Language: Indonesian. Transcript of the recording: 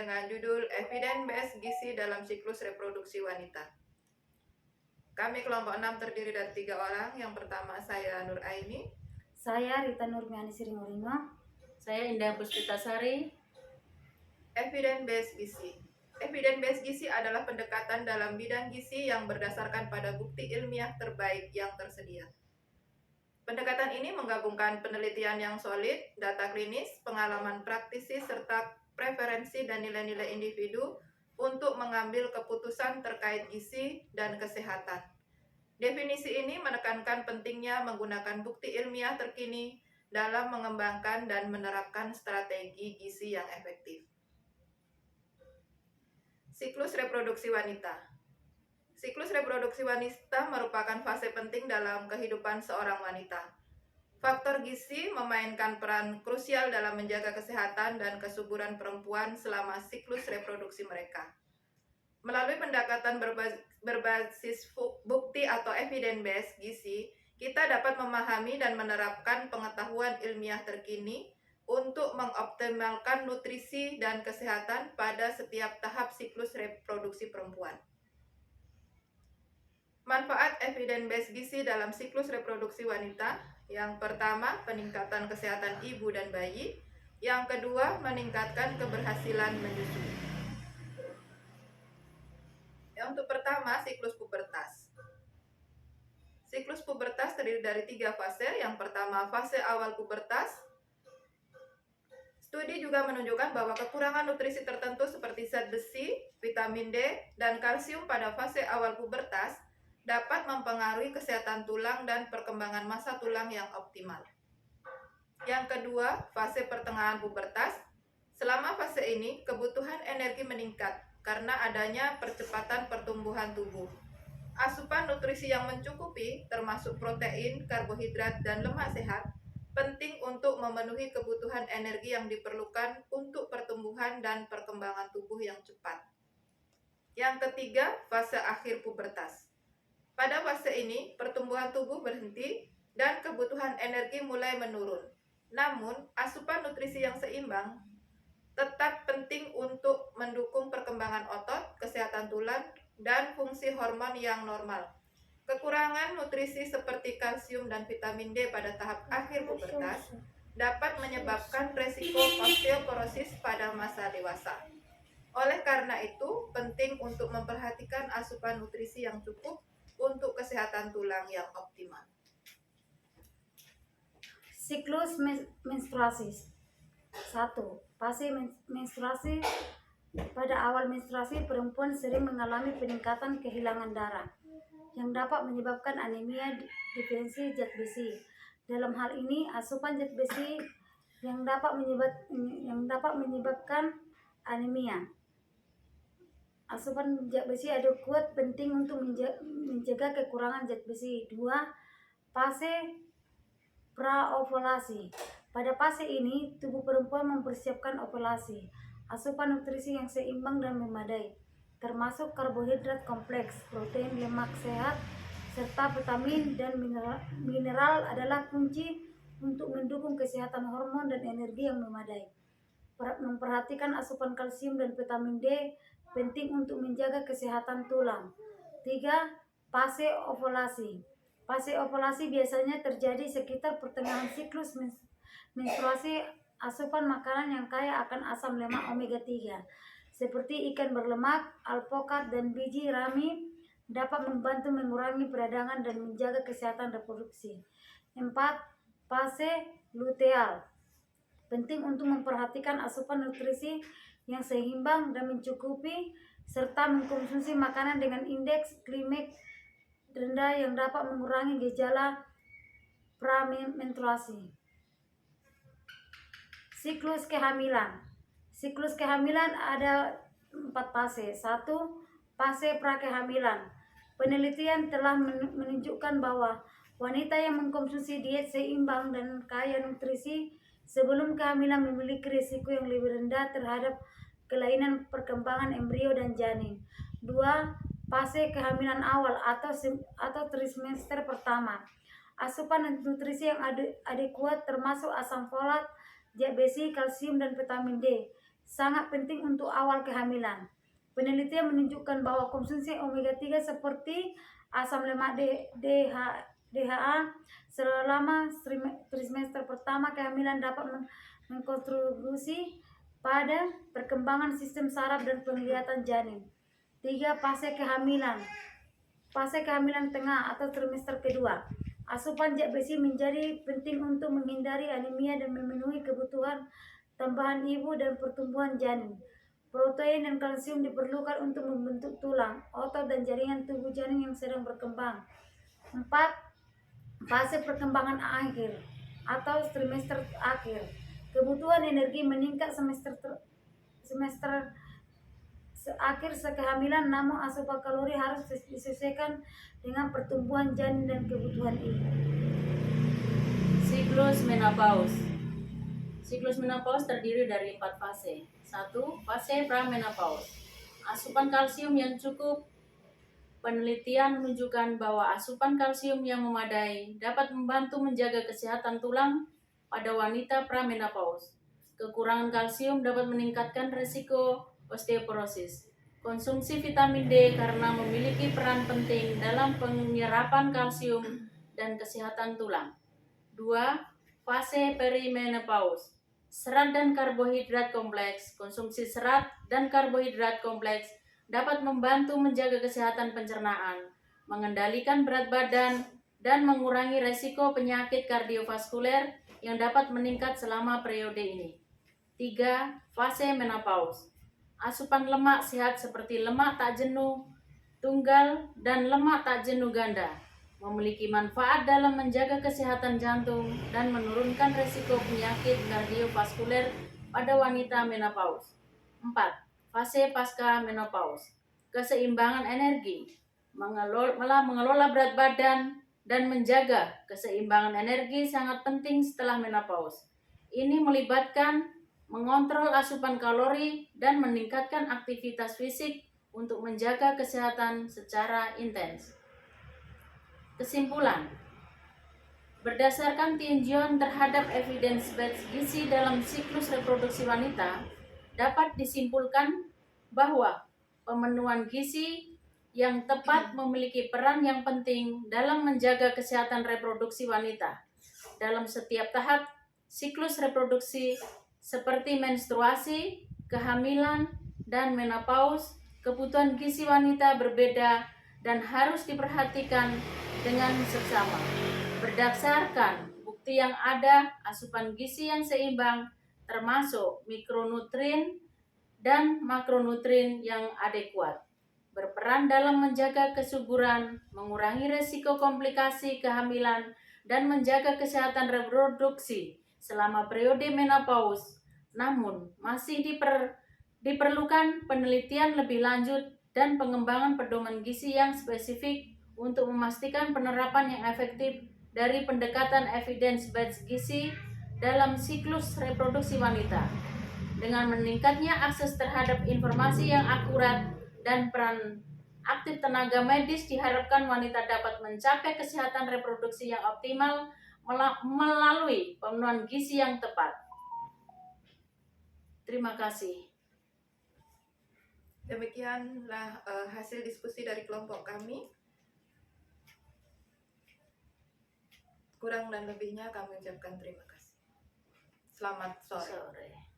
dengan judul Evidence-Based Gizi dalam Siklus Reproduksi Wanita. Kami kelompok 6 terdiri dari 3 orang. Yang pertama saya Nur Aini. Saya Rita Nurmiani Siringorima. Saya Indah Puspitasari. Evidence-Based Gizi. Evidence-Based Gizi adalah pendekatan dalam bidang gizi yang berdasarkan pada bukti ilmiah terbaik yang tersedia. Pendekatan ini menggabungkan penelitian yang solid, data klinis, pengalaman praktisi, serta preferensi dan nilai-nilai individu untuk mengambil keputusan terkait gizi dan kesehatan. Definisi ini menekankan pentingnya menggunakan bukti ilmiah terkini dalam mengembangkan dan menerapkan strategi gizi yang efektif. Siklus reproduksi wanita. Siklus reproduksi wanita merupakan fase penting dalam kehidupan seorang wanita. Faktor gizi memainkan peran krusial dalam menjaga kesehatan dan kesuburan perempuan selama siklus reproduksi mereka. Melalui pendekatan berbasis bukti atau evidence-based gizi, kita dapat memahami dan menerapkan pengetahuan ilmiah terkini untuk mengoptimalkan nutrisi dan kesehatan pada setiap tahap siklus reproduksi perempuan. Manfaat evidence-based gizi dalam siklus reproduksi wanita. Yang pertama, peningkatan kesehatan ibu dan bayi. Yang kedua, meningkatkan keberhasilan menyusui. Untuk pertama, siklus pubertas. Siklus pubertas terdiri dari 3 fase. Yang pertama, fase awal pubertas. Studi juga menunjukkan bahwa kekurangan nutrisi tertentu seperti zat besi, vitamin D, dan kalsium pada fase awal pubertas dapat mempengaruhi kesehatan tulang dan perkembangan massa tulang yang optimal. Yang kedua, fase pertengahan pubertas. Selama fase ini, kebutuhan energi meningkat karena adanya percepatan pertumbuhan tubuh. Asupan nutrisi yang mencukupi, termasuk protein, karbohidrat, dan lemak sehat, penting untuk memenuhi kebutuhan energi yang diperlukan untuk pertumbuhan dan perkembangan tubuh yang cepat. Yang ketiga, fase akhir pubertas. Pada fase ini, pertumbuhan tubuh berhenti dan kebutuhan energi mulai menurun. Namun, asupan nutrisi yang seimbang tetap penting untuk mendukung perkembangan otot, kesehatan tulang, dan fungsi hormon yang normal. Kekurangan nutrisi seperti kalsium dan vitamin D pada tahap akhir pubertas dapat menyebabkan resiko osteoporosis pada masa dewasa. Oleh karena itu, penting untuk memperhatikan asupan nutrisi yang cukup untuk kesehatan tulang yang optimal. Siklus menstruasi. 1. Fase menstruasi. Pada awal menstruasi, perempuan sering mengalami peningkatan kehilangan darah yang dapat menyebabkan anemia defensi zat besi. Dalam hal ini, asupan zat besi yang dapat menyebabkan anemia. Asupan zat besi adekuat penting untuk menjaga kekurangan zat besi. 2. Fase praovulasi. Pada fase ini, tubuh perempuan mempersiapkan ovulasi. Asupan nutrisi yang seimbang dan memadai, termasuk karbohidrat kompleks, protein, lemak sehat, serta vitamin dan mineral adalah kunci untuk mendukung kesehatan hormon dan energi yang memadai. Memperhatikan asupan kalsium dan vitamin D penting untuk menjaga kesehatan tulang. 3. Fase ovulasi. Fase ovulasi biasanya terjadi sekitar pertengahan siklus menstruasi. Asupan makanan yang kaya akan asam lemak omega 3 seperti ikan berlemak, alpukat, dan biji rami dapat membantu mengurangi peradangan dan menjaga kesehatan reproduksi. 4. Fase luteal. Penting untuk memperhatikan asupan nutrisi yang seimbang dan mencukupi, serta mengkonsumsi makanan dengan indeks glikemik rendah yang dapat mengurangi gejala pramenstruasi. Siklus kehamilan. Siklus kehamilan ada 4 fase. 1. Fase prakehamilan. Penelitian telah menunjukkan bahwa wanita yang mengkonsumsi diet seimbang dan kaya nutrisi sebelum kehamilan memiliki risiko yang lebih rendah terhadap kelainan perkembangan embrio dan janin. 2. Fase kehamilan awal atau trimester pertama. Asupan nutrisi yang adekuat termasuk asam folat, zat besi, kalsium, dan vitamin D sangat penting untuk awal kehamilan. Penelitian menunjukkan bahwa konsumsi omega 3 seperti asam lemak DHA selama trimester pertama kehamilan dapat mengkontribusi pada perkembangan sistem saraf dan penglihatan janin. 3. Fase kehamilan tengah atau trimester kedua. Asupan zat besi menjadi penting untuk menghindari anemia dan memenuhi kebutuhan tambahan ibu dan pertumbuhan janin. Protein dan kalsium diperlukan untuk membentuk tulang, otot, dan jaringan tubuh janin yang sedang berkembang. 4. Fase perkembangan akhir atau trimester akhir. Kebutuhan energi meningkat semester akhir kehamilan, namun asupan kalori harus disesuaikan dengan pertumbuhan janin dan kebutuhan ibu. Siklus menopause. Siklus menopause terdiri dari 4 fase. 1. Fase pramenopause. Asupan kalsium yang cukup. Penelitian menunjukkan bahwa asupan kalsium yang memadai dapat membantu menjaga kesehatan tulang pada wanita pramenopause. Kekurangan kalsium dapat meningkatkan risiko osteoporosis. Konsumsi vitamin D karena memiliki peran penting dalam penyerapan kalsium dan kesehatan tulang. 2. Fase perimenopause. Serat dan karbohidrat kompleks. Konsumsi serat dan karbohidrat kompleks dapat membantu menjaga kesehatan pencernaan, mengendalikan berat badan, dan mengurangi resiko penyakit kardiovaskuler yang dapat meningkat selama periode ini. 3. Fase menopause. Asupan lemak sehat seperti lemak tak jenuh tunggal dan lemak tak jenuh ganda memiliki manfaat dalam menjaga kesehatan jantung dan menurunkan resiko penyakit kardiovaskuler pada wanita menopause. 4. Fase pasca menopause. Keseimbangan energi, mengelola berat badan dan menjaga keseimbangan energi sangat penting setelah menopause. Ini melibatkan mengontrol asupan kalori dan meningkatkan aktivitas fisik untuk menjaga kesehatan secara intens. Kesimpulan, berdasarkan tinjauan terhadap evidence-based gizi dalam siklus reproduksi wanita, dapat disimpulkan bahwa pemenuhan gizi yang tepat memiliki peran yang penting dalam menjaga kesehatan reproduksi wanita. Dalam setiap tahap siklus reproduksi seperti menstruasi, kehamilan, dan menopause, kebutuhan gizi wanita berbeda dan harus diperhatikan dengan seksama. Berdasarkan bukti yang ada, asupan gizi yang seimbang termasuk mikronutrien dan makronutrien yang adekuat berperan dalam menjaga kesuburan, mengurangi resiko komplikasi kehamilan, dan menjaga kesehatan reproduksi selama periode menopause. Namun, masih diperlukan penelitian lebih lanjut dan pengembangan pedoman gizi yang spesifik untuk memastikan penerapan yang efektif dari pendekatan evidence-based gizi dalam siklus reproduksi wanita. Dengan meningkatnya akses terhadap informasi yang akurat dan peran aktif tenaga medis, diharapkan wanita dapat mencapai kesehatan reproduksi yang optimal melalui pemenuhan gizi yang tepat. Terima kasih. Demikianlah hasil diskusi dari kelompok kami. Kurang dan lebihnya kami ucapkan terima kasih. Selamat sore.